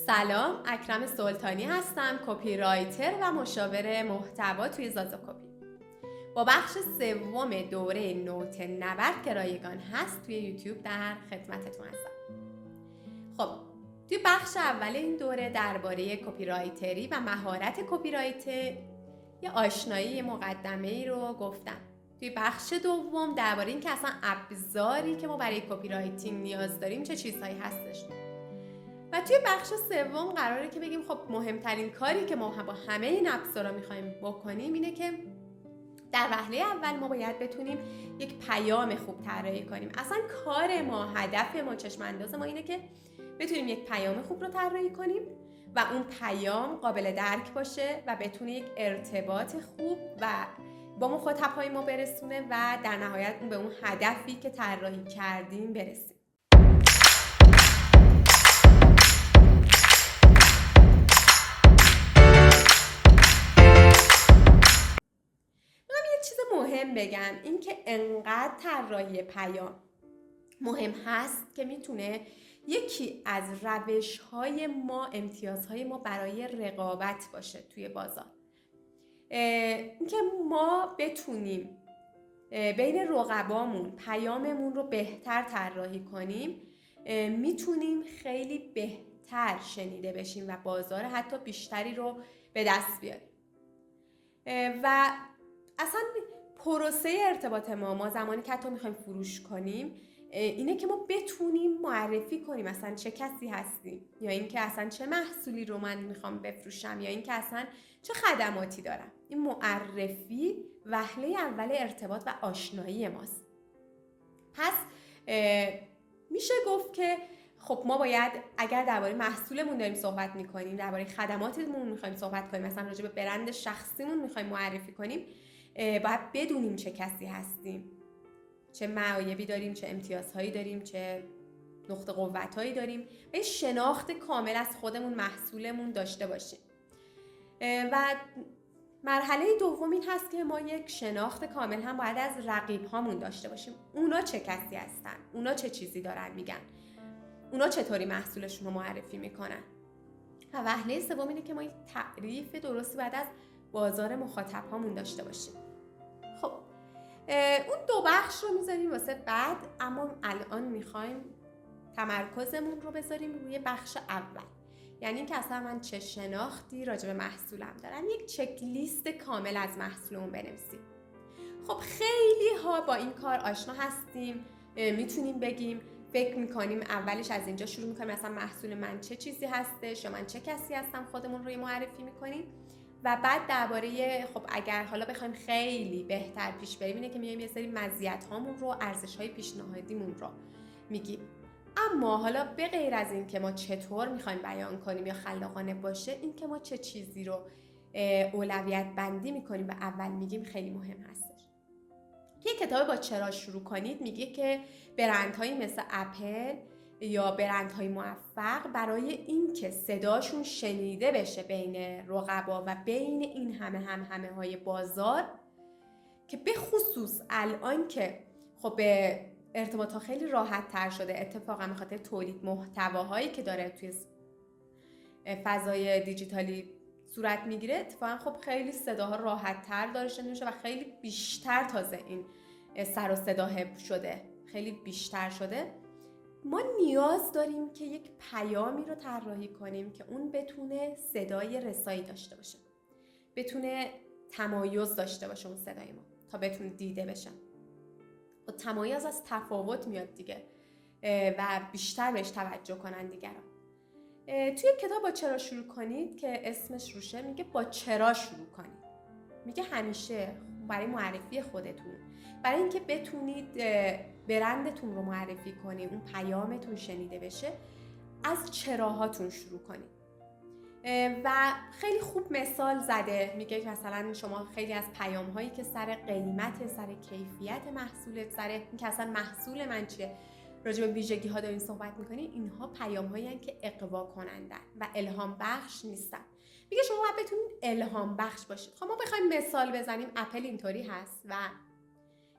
سلام، اکرم سلطانی هستم، کپی رایتر و مشاور محتوا توی زازا کپی. با بخش سوم دوره نوت نبرد که رایگان هست توی یوتیوب در خدمتتون هستم. خب، توی بخش اول این دوره درباره کپی رایتری و مهارت کپی رایتر یه آشنایی مقدمه ای رو گفتم. توی بخش دوم درباره این که اصلا ابزاری که ما برای کپی رایتینگ نیاز داریم چه چیزهایی هستش. و توی بخش سوم قراره که بگیم خب مهمترین کاری که ما با همه این ابزارا می‌خوایم بکنیم اینه که در وهله اول ما باید بتونیم یک پیام خوب طراحی کنیم. اصلا کار ما، هدف ما، چشم انداز ما اینه که بتونیم یک پیام خوب رو طراحی کنیم و اون پیام قابل درک باشه و بتونه یک ارتباط خوب و با مخاطب‌های ما برسونه و در نهایت اون به اون هدفی که طراحی کردیم برسیم. مهم بگم این که انقدر طراحی پیام مهم هست که میتونه یکی از روش‌های ما، امتیازهای ما برای رقابت باشه توی بازار. این که ما بتونیم بین رقبامون پیاممون رو بهتر طراحی کنیم، میتونیم خیلی بهتر شنیده بشیم و بازار حتی بیشتری رو به دست بیاریم. و اصلا پروسه ارتباط ما زمانی که حتی میخوایم فروش کنیم اینه که ما بتونیم معرفی کنیم اصلا چه کسی هستیم، یا اینکه اصلا چه محصولی رو من میخوام بفروشم، یا اینکه اصلا چه خدماتی دارم. این معرفی وهله اول ارتباط و آشنایی ماست. پس میشه گفت که خب ما باید اگر درباره محصولمون داریم صحبت میکنیم، درباره خدماتمون میخوایم صحبت کنیم، مثلا راجع به برند شخصیمون میخوایم معرفی کنیم، باید بدونیم چه کسی هستیم، چه معایبی داریم، چه امتیازهایی داریم، چه نقطه قوتهایی داریم و شناخت کامل از خودمون، محصولمون داشته باشیم. و مرحله دوم این هست که ما یک شناخت کامل هم باید از رقیب هامون داشته باشیم. اونا چه کسی هستن؟ اونا چه چیزی دارن میگن؟ اونا چطوری محصولشون رو معرفی میکنن؟ و وهله سوم اینه که ما یک تعریف درستی باید از بازار مخاطب هامون داشته باشیم. خب اون دو بخش رو میذاریم واسه بعد، اما الان میخوایم تمرکزمون رو بذاریم روی بخش اول، یعنی اینکه اصلا من چه شناختی راجع به محصولم دارم، یک چک لیست کامل از محصولمون بنویسیم. خب خیلی ها با این کار آشنا هستیم، میتونیم بگیم فکر میکنیم اولش از اینجا شروع میکنیم مثلا محصول من چه چیزی هستش یا من چه کسی هستم، خودمون روی معرفی میکنیم و بعد درباره خب اگر حالا بخوایم خیلی بهتر پیش بریم اینه که میایم یه سری مزیت هامون رو، ارزش های پیشنهادیمون رو میگیم. اما حالا به غیر از این که ما چطور میخوایم بیان کنیم یا خلاقانه باشه، این که ما چه چیزی رو اولویت بندی میکنیم و اول میگیم خیلی مهم هستش. یه کتاب با چرا شروع کنید میگه که برندهایی مثل اپل یا برندهای موفق برای این که صداشون شنیده بشه بین رقبا و بین این همه های بازار، که به خصوص الان که خب به ارتباطات خیلی راحت تر شده، اتفاقا به خاطر تولید محتواهایی که داره توی فضای دیجیتالی صورت میگیره، اتفاقا خب خیلی صداها راحت تر داره شنیده میشه و خیلی بیشتر تازه این سر و صدا شده، خیلی بیشتر شده. ما نیاز داریم که یک پیامی رو طراحی کنیم که اون بتونه صدای رسایی داشته باشه، بتونه تمایز داشته باشه اون صدای ما تا بتونه دیده بشه. و تمایز از تفاوت میاد دیگه و بیشتر بهش توجه کنن دیگران. توی کتاب با چرا شروع کنید که اسمش روشه میگه با چرا شروع کنید. میگه همیشه برای معرفی خودتون، برای اینکه بتونید برندتون رو معرفی کنید، اون پیامتون شنیده بشه، از چراهاتون شروع کنید. و خیلی خوب مثال زده، میگه که مثلا شما خیلی از پیام هایی که سر قیمت، سر کیفیت محصولت، سر این که اصلا محصول من چیه، راجع به ویژگی ها دارین صحبت میکنین، اینها پیام هایی هستن که اغوا کنندن و الهام بخش نیستن. میگه شما باید بتونید الهام بخش باشید. خب ما بخوایم مثال بزنیم، اپل اینطوری هست و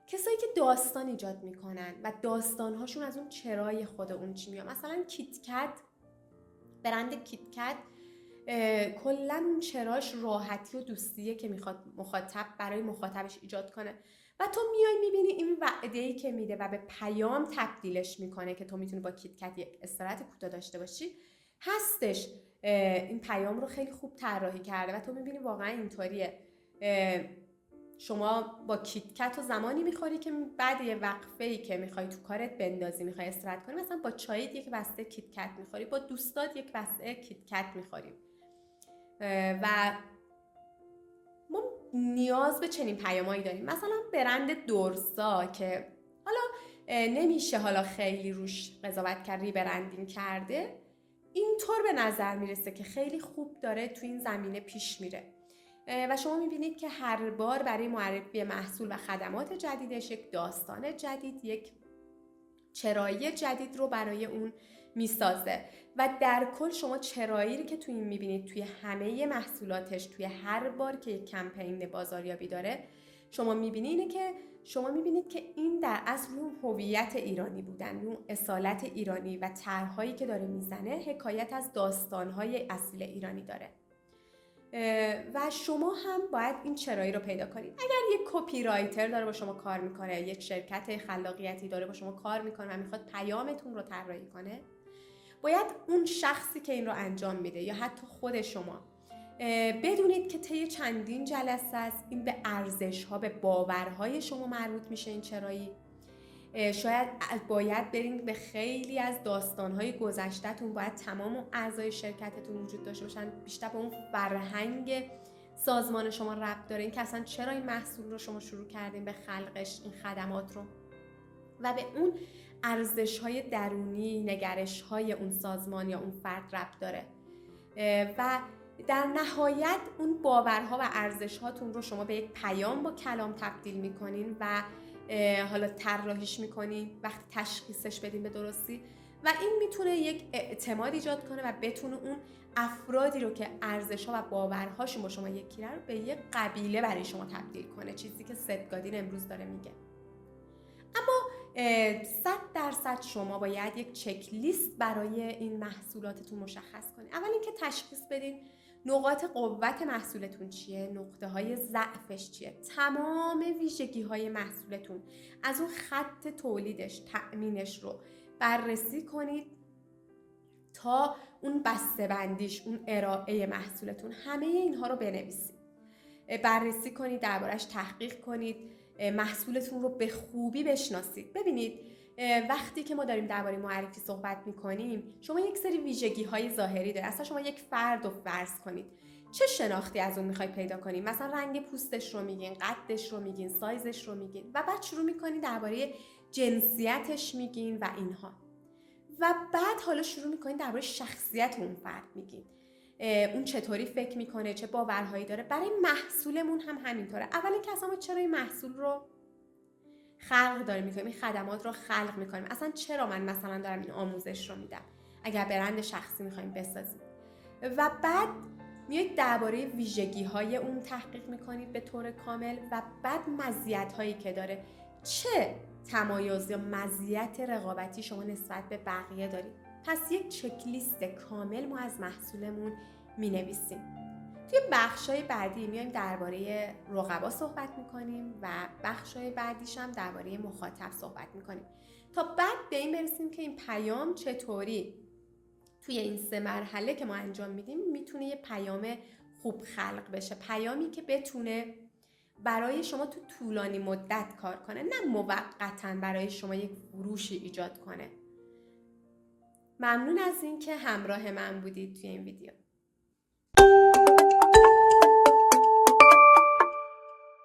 کسایی که داستان ایجاد میکنن و داستانهاشون از اون چرای خود اون چی میاد. مثلا کیت کت برند کیتکت کلا اون چراش راحتی و دوستیه که میخواد مخاطب برای مخاطبش ایجاد کنه و تو میای میبینی این وعده‌ای که میده و به پیام تبدیلش میکنه که تو میتونی با کیتکت یک استراحت کوتاه داشته باشی هستش. این پیام رو خیلی خوب طراحی کرده و تو میبینی واقعا اینطوریه. شما با کیتکت و زمانی میخوری که بعد یه وقفه‌ای که میخوای تو کارت بندازی، میخوای استراحت کنی، مثلا با چایت یک بسته کیتکت میخوری، با دوستات یک بسته کیتکت میخوریم و ما نیاز به چنین پیامایی داریم. مثلا برند دورسا که حالا نمیشه حالا خیلی روش قضاوت کرد، ریبرندینگ کرده، اینطور به نظر میرسه که خیلی خوب داره تو این زمینه پیش میره و شما میبینید که هر بار برای معرفی محصول و خدمات جدیدش یک داستان جدید، یک چرایی جدید رو برای اون میسازه و در کل شما چرایی رو که توی این میبینید توی همه محصولاتش، توی هر بار که یک کمپین بازاریابی داره شما میبینید که این در اصل اون هویت ایرانی بودن، اون اصالت ایرانی و طرح‌هایی که داره میزنه حکایت از داستان‌های اصیل ایرانی داره و شما هم باید این چرایی رو پیدا کنید. اگر یک کپی رایتر داره با شما کار میکنه، یک شرکت خلاقیتی داره با شما کار میکنه و میخواد پیامتون رو طراحی کنه، باید اون شخصی که این رو انجام میده یا حتی خود شما بدونید که طی چندین جلسه است این به ارزش‌ها، به باورهای شما مربوط میشه. این چرایی شاید باید برین به خیلی از داستان‌های گذشته‌تون، باید تمام اعضای شرکتتون وجود داشته باشن، بیشتر به اون فرهنگ سازمان شما ربط داره، این که اصلا چرا این محصول رو شما شروع کردین به خلقش، این خدمات رو، و به اون ارزش‌های درونی، نگرش‌های اون سازمان یا اون فرد ربط داره و در نهایت اون باورها و ارزش‌هاتون رو شما به یک پیام با کلام تبدیل می‌کنین و حالا طراحیش میکنین وقتی تشخیصش بدین به درستی و این میتونه یک اعتماد ایجاد کنه و بتونه اون افرادی رو که ارزش‌ها و باورهاشون با شما یکی رو به یک قبیله برای شما تبدیل کنه، چیزی که ست گادین امروز داره میگه. اما 100% شما باید یک چک لیست برای این محصولاتتون مشخص کنید. اول اینکه تشخیص بدین نقاط قوت محصولتون چیه، نقطه های ضعفش چیه، تمام ویژگی های محصولتون از اون خط تولیدش، تأمینش رو بررسی کنید تا اون بسته‌بندیش، اون ارائه محصولتون، همه اینها رو بنویسید، بررسی کنید، دربارش تحقیق کنید، محصولتون رو به خوبی بشناسید. ببینید وقتی که ما داریم درباره معرفی صحبت میکنیم شما یک سری ویژگی های ظاهری داره. اصلا شما یک فرد رو فرض کنید، چه شناختی از اون میخواید پیدا کنید؟ مثلا رنگ پوستش رو میگین، قدش رو میگین، سایزش رو میگین و بعد شروع میکنید درباره جنسیتش میگین و اینها و بعد حالا شروع میکنید درباره شخصیت اون فرد میگین، اون چطوری فکر میکنه، چه باورهایی داره. برای محصولمون هم همینطوره. اولی که اصلا ما چرا این محصول رو خلق داریم میکنیم، این خدمات رو خلق میکنیم، اصلا چرا من مثلا دارم این آموزش رو میدم اگر برند شخصی میخوایم بسازیم و بعد میایید درباره ویژگی های اون تحقیق میکنید به طور کامل و بعد مزیت هایی که داره، چه تمایز یا مزیت رقابتی شما نسبت به بقیه دارید. پس یک چک لیست کامل ما از محصولمون مینویسیم. توی بخشای بعدی میایم درباره رقبا صحبت میکنیم و بخشای بعدیش هم درباره مخاطب صحبت میکنیم تا بعد به این برسیم که این پیام چطوری توی این 3 مرحله که ما انجام میدیم میتونه یه پیام خوب خلق بشه، پیامی که بتونه برای شما تو طولانی مدت کار کنه، نه موقتاً برای شما یک فروشی ایجاد کنه. ممنون از این که همراه من بودید توی این ویدیو.